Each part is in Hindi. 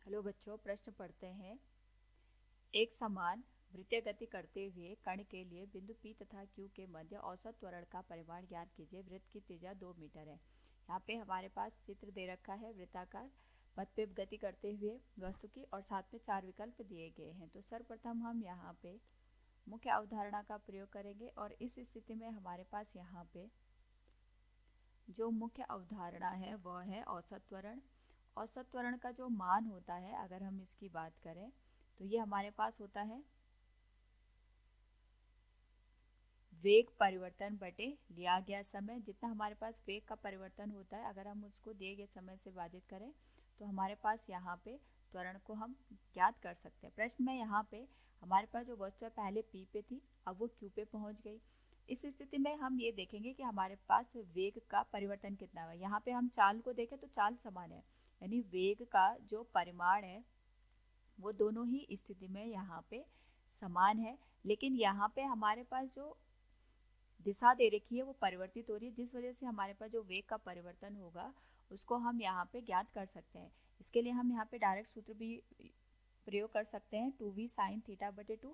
हेलो बच्चों, प्रश्न पढ़ते हैं। एक समान वृत्तीय गति करते हुए कण के लिए बिंदु P तथा Q के मध्य औसत त्वरण का परिमाण ज्ञात कीजिए। वृत्त की त्रिज्या 2 मीटर है। यहाँ पे हमारे पास चित्र दे रखा है वृत्ताकार पथ पे गति करते हुए वस्तु की, और साथ में 4 विकल्प दिए गए हैं। तो सर्वप्रथम हम यहाँ पे मुख्य अवधारणा का प्रयोग करेंगे, और इस स्थिति में हमारे पास यहाँ पे जो मुख्य अवधारणा है वह है औसत त्वरण। औसत त्वरण का जो मान होता है, अगर हम इसकी बात करें तो ये हमारे पास होता है वेग परिवर्तन बटे लिया गया समय। जितना हमारे पास वेग का परिवर्तन होता है, अगर हम उसको दिए गए समय से विभाजित करें तो हमारे पास यहाँ पे त्वरण को हम ज्ञात कर सकते हैं। प्रश्न में यहाँ पे हमारे पास जो वस्तु है पहले P पे थी, अब वो Q पे पहुँच गई। इस स्थिति में हम ये देखेंगे कि हमारे पास वेग का परिवर्तन कितना है। यहाँ पे हम चाल को देखें तो चाल समान है, यानी वेग का जो परिमाण है वो दोनों ही स्थिति में यहाँ पे समान है। लेकिन यहाँ पे हमारे पास जो दिशा दे रखी है वो परिवर्तित हो रही है, जिस वजह से हमारे पास जो वेग का परिवर्तन होगा उसको हम यहाँ पे ज्ञात कर सकते हैं। इसके लिए हम यहाँ पे डायरेक्ट सूत्र भी प्रयोग कर सकते हैं, 2v साइन थीटा बटे 2,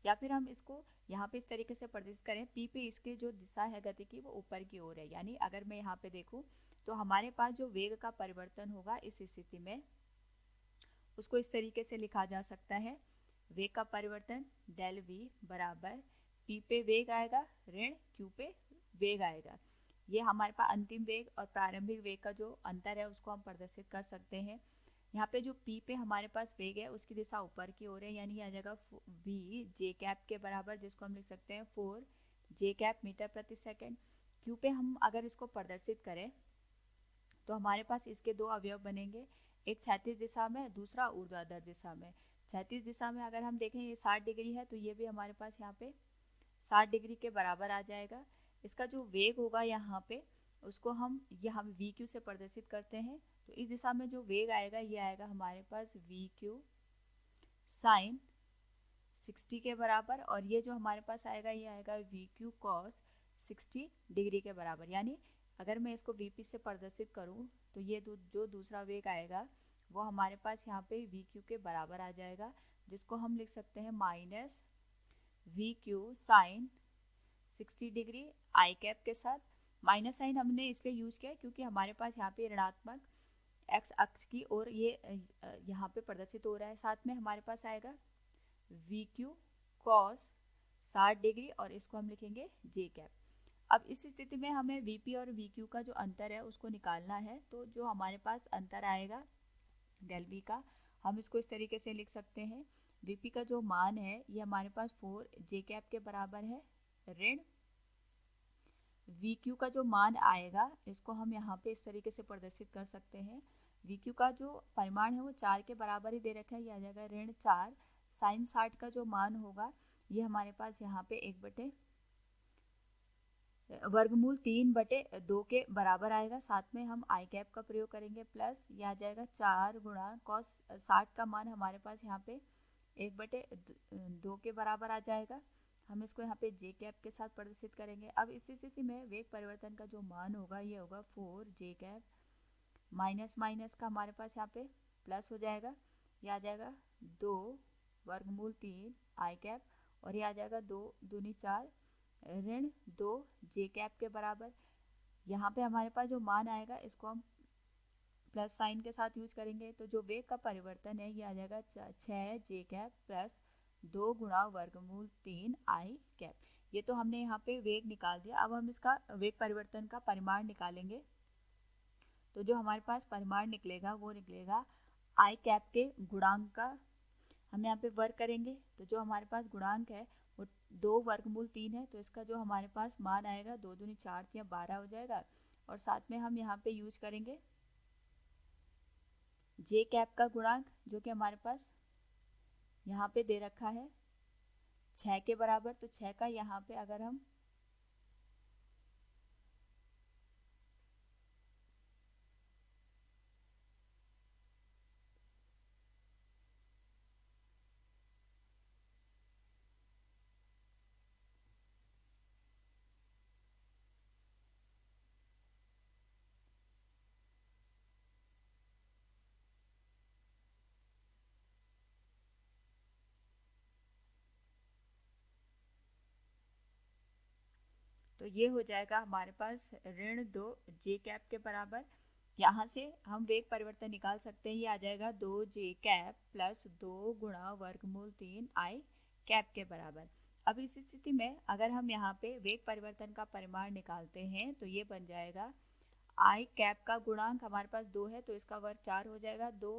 या फिर हम इसको यहाँ पे इस तरीके से प्रदर्शित करें। P पे इसकी जो दिशा है गति की वो ऊपर की ओर है, यानी अगर मैं यहाँ पे देखूँ तो हमारे पास जो वेग का परिवर्तन होगा इस स्थिति में उसको इस तरीके से लिखा जा सकता है। वेग का परिवर्तन डेल v बराबर P पे वेग आएगा ऋण Q पे वेग आएगा। ये हमारे पास अंतिम वेग और प्रारंभिक वेग का जो अंतर है उसको हम प्रदर्शित कर सकते हैं। यहाँ पे जो P पे हमारे पास वेग है उसकी दिशा ऊपर की ओर है, यानी आ जाएगा v जे कैप के बराबर, जिसको हम लिख सकते हैं 4 जे कैप मीटर प्रति सेकेंड। Q पे हम अगर इसको प्रदर्शित करें तो हमारे पास इसके दो अवयव बनेंगे, एक क्षैतिज दिशा में, दूसरा ऊर्ध्वाधर दिशा में। क्षैतिज दिशा में अगर हम देखें ये 60 डिग्री है, तो ये भी हमारे पास यहाँ पे 60 डिग्री के बराबर आ जाएगा। इसका जो वेग होगा यहाँ पे उसको हम वी क्यू से प्रदर्शित करते हैं। तो इस दिशा में जो वेग आएगा ये आएगा हमारे पास वी क्यू साइन 60 के बराबर, और ये जो हमारे पास आएगा ये आएगा वी क्यू कॉस 60 डिग्री के बराबर। यानी अगर मैं इसको वीपी से प्रदर्शित करूं तो ये जो दूसरा वेग आएगा वो हमारे पास यहाँ पे वी क्यू के बराबर आ जाएगा, जिसको हम लिख सकते हैं minus V Q sine 60 degree I cap के साथ। माइनस साइन हमने इसलिए यूज किया क्योंकि हमारे पास यहाँ पे ऋणात्मक एक्स अक्ष की ओर ये यहाँ पे प्रदर्शित हो रहा है। साथ में हमारे पास आएगा वी क्यू कॉस 60 डिग्री, और इसको हम लिखेंगे जे कैप। अब इस स्थिति में हमें वीपी और वी क्यू का जो अंतर है उसको निकालना है। तो जो हमारे पास अंतर आएगा डेल वी का, हम इसको इस तरीके से लिख सकते हैं। वीपी का जो मान है ये हमारे पास 4 जे कैप के बराबर है ऋण वी क्यू का जो मान आएगा इसको हम यहाँ पे इस तरीके से प्रदर्शित कर सकते हैं। वी क्यू का जो परिमाण है वो 4 के बराबर ही दे रखा है, ये आ जाएगा ऋण 4 साइन 60 का जो मान होगा ये हमारे पास यहाँ पे 1 बटे वर्गमूल 3 बटे 2 के बराबर आएगा। साथ में हम आई कैप का प्रयोग करेंगे, प्लस ये आ जाएगा 4 गुणा कॉस 60 का मान हमारे पास यहाँ पे 1 बटे 2 के बराबर आ जाएगा। हम इसको यहाँ पे जे कैप के साथ प्रदर्शित करेंगे। अब इस स्थिति में वेग परिवर्तन का जो मान होगा ये होगा 4 जे कैप माइनस माइनस का हमारे पास यहाँ पे प्लस हो जाएगा, ये आ जाएगा 2 वर्गमूल 3 आई कैप, और ये आ जाएगा 2 दूनी 4 ऋण 2 जे कैप के बराबर। यहाँ पे हमारे पास जो मान आएगा इसको हम प्लस साइन के साथ यूज करेंगे। तो जो वेग का परिवर्तन है ये आ जाएगा 6 जे कैप प्लस 2 गुणा वर्गमूल 3 आई कैप। ये तो हमने यहाँ पे वेग निकाल दिया। अब हम इसका वेग परिवर्तन का परिमाण निकालेंगे। तो जो हमारे पास परिमाण निकलेगा वो निकलेगा आई कैप के गुणांक का हम यहाँ पे वर्ग करेंगे। तो जो हमारे पास गुणांक है वो 2 वर्गमूल 3 है, तो इसका जो हमारे पास मान आएगा 2 दूनी 4 या 12 हो जाएगा। और साथ में हम यहाँ पे यूज करेंगे जे कैप का गुणांक, जो कि हमारे पास यहाँ पे दे रखा है 6 के बराबर। तो 6 का यहाँ पे अगर हम तो ये हो जाएगा हमारे पास ऋण 2 जे कैप के बराबर। यहाँ से हम वेग परिवर्तन निकाल सकते हैं, ये आ जाएगा 2 जे कैप प्लस 2 गुणा वर्गमूल 3 आई कैप के बराबर। अब इस स्थिति में अगर हम यहाँ पे वेग परिवर्तन का परिमाण निकालते हैं तो ये बन जाएगा आई कैप का गुणांक हमारे पास 2 है तो इसका वर्ग 4 हो जाएगा, 2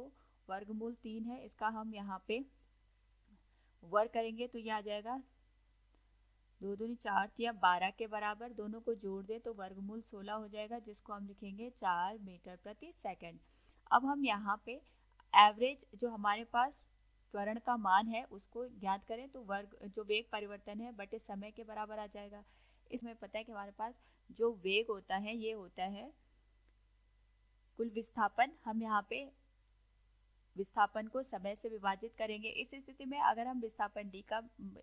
वर्गमूल 3 है, इसका हम यहाँ पे वर्ग करेंगे तो ये आ जाएगा 2 दूनी 4 तिया 12 के बराबर। दोनों को जोड़ दे तो वर्गमूल 16 हो जाएगा, जिसको हम लिखेंगे 4 मीटर प्रति सेकंड। अब हम यहाँ पे एवरेज जो हमारे पास त्वरण का मान है उसको ज्ञात करें तो वर्ग जो वेग परिवर्तन है बटे समय के बराबर आ जाएगा। इसमें पता है कि हमारे पास जो वेग होता है ये होता है कुल विस्थापन। हम यहाँ पे विस्थापन को समय से विभाजित करेंगे। इस स्थिति में अगर हम विस्थापन d का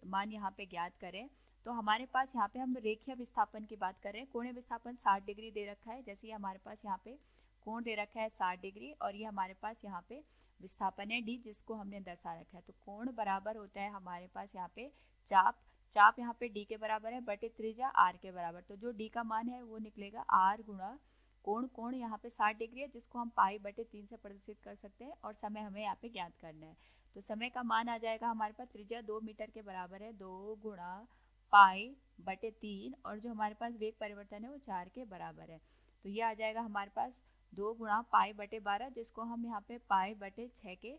मान यहाँ पे ज्ञात करें तो हमारे पास यहाँ पे हम रेखीय विस्थापन की बात करें। कोणीय विस्थापन 60 डिग्री दे रखा है, जैसे ये हमारे पास यहाँ पे कोण दे रखा है 60 डिग्री और ये हमारे पास यहाँ पे विस्थापन है d जिसको हमने दर्शा रखा है। तो कोण बराबर होता है हमारे पास यहाँ पे चाप यहाँ पे d के बराबर है बटे त्रिज्या r के बराबर। तो जो d का मान है वो निकलेगा r गुणा कोण यहाँ पे 60 डिग्री है जिसको हम पाई बटे 3 से प्रदर्शित कर सकते हैं और समय हमें यहाँ पे ज्ञात करना है। तो समय का मान आ जाएगा हमारे पास त्रिज्या 2 मीटर के बराबर है, 2 गुणा पाई बटे 3 और जो हमारे पास वेग परिवर्तन है वो 4 के बराबर है। तो ये आ जाएगा हमारे पास 2 गुणा पाई बटे 12 जिसको हम यहाँ पे पाई बटे 6 के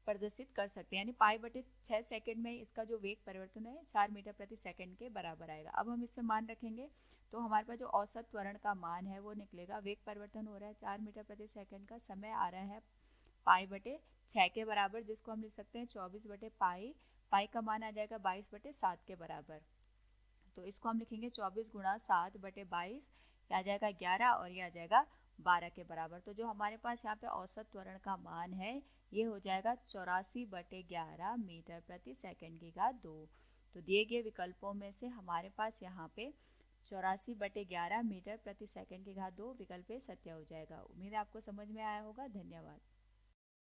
प्रदर्शित कर सकते हैं, यानी पाई बटे 6 सेकंड में इसका जो वेग परिवर्तन है 4 मीटर प्रति सेकंड के बराबर आएगा। अब हम इसमें मान रखेंगे तो हमारे पास जो औसत त्वरण का मान है वो निकलेगा। वेग परिवर्तन हो रहा है 4 मीटर प्रति सेकंड का, समय आ रहा है पाई बटे 6 के बराबर जिसको हम लिख सकते हैं 24 बटे पाई का मान आ जाएगा 22 बटे 7 के बराबर। तो इसको हम लिखेंगे 24 गुणा 7 बटे 22, आ जाएगा 11 और ये आ जाएगा 12 के बराबर। तो जो हमारे पास यहाँ पे औसत त्वरण का मान है ये हो जाएगा 84 बटे 11 मीटर प्रति सेकंड की घात 2। तो दिए गए विकल्पों में से हमारे पास यहाँ पे 84 बटे 11 मीटर प्रति सेकंड की घात 2 विकल्प सत्य हो जाएगा। उम्मीद है आपको समझ में आया होगा। धन्यवाद।